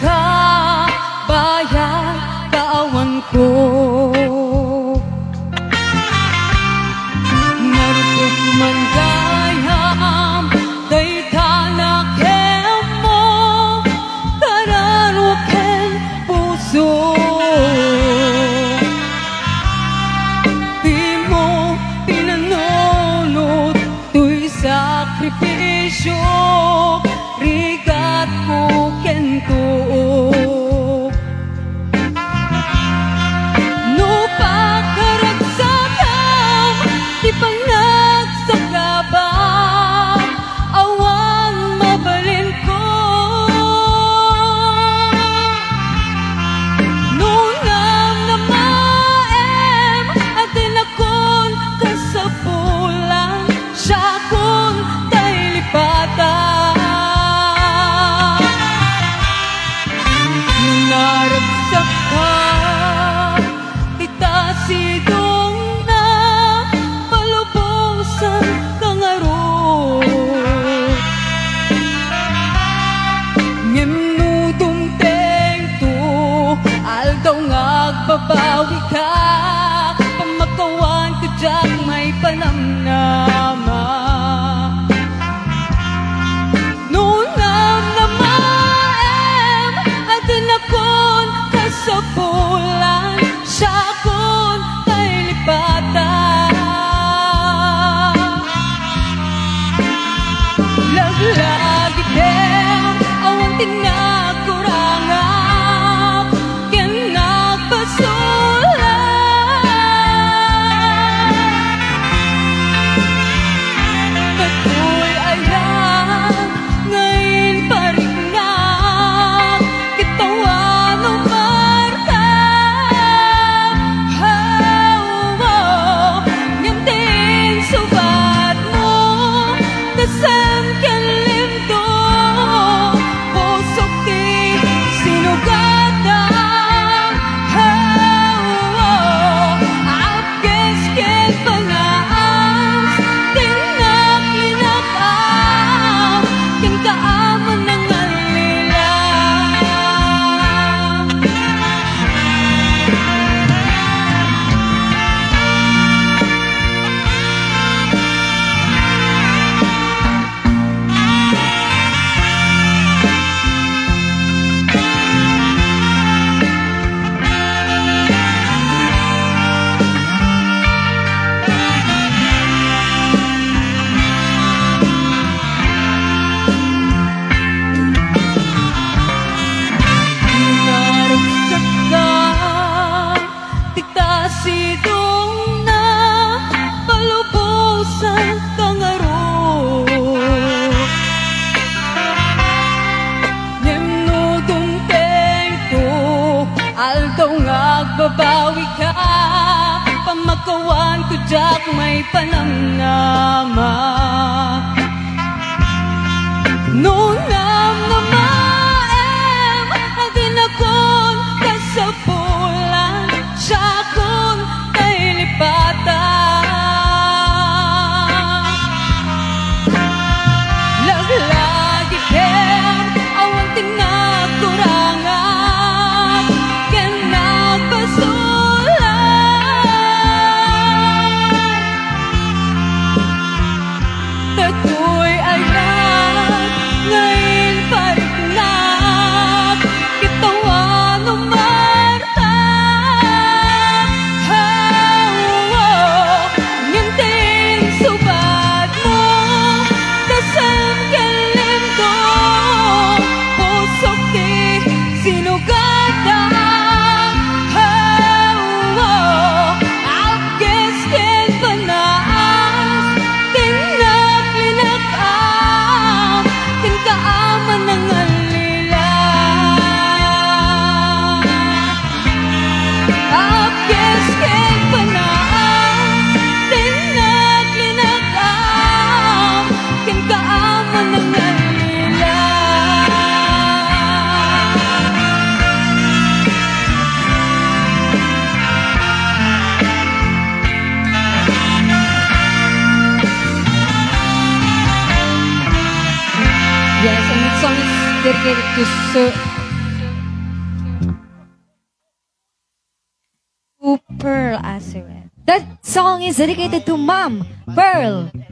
ka, bayan, kaawan ko. Narupog man gayam, daytana kem mo, kararuken puso. Di mo pinanunod, tuy sakripisyo, rigat ko kento. No pagkaragsakam, di pangagsakabam, awan mabalin ko. No ngam na maem, atin akon kasapulan, siya akon tay lipatan. Naragsak ka, kita sidong na palubusan kang aro. Ngem nudong tengto, aldaw ngagbabawi ka, pamakawan ko dyak may panamnama. Nunam na maem, atin akon kasapulan, siya akon tay lipatan. Laglagi kem, awan tinakurangak, ken nagpasulan. Patuloy ayan, ngayon parignak, kitawan o marka. Ngayon din subat mo, dasam ken limdo, pusok di sinugatan. Apkes ken panaas, tinaklinakam, ken kaaman ng alila. Naragsak ka, tikta sidong na palubusan kang aro. Ngem nudong tengto, aldaw ngagbabawi ka, pamakawan ko dyak may panamnama. Nunam na maem, atin akon kasapulan, siya akon tay lipatan. Laglagi kem, awan tinakurangan, ken nagpasulan. Tatoy ayan, ngayon parignak, kitawan o marka. Ngayon din subat mo, dasam ken limdo, pusok di sinugatan. Apkes ken panaas, tinaklinakam, ken kaaman ng alila. Apkes ken panaas, tinaklinakam, ken kaaman ng alila. Yes, and the song is dedicated to Sir To Pearl Asuet. That song is dedicated to Mom Pearl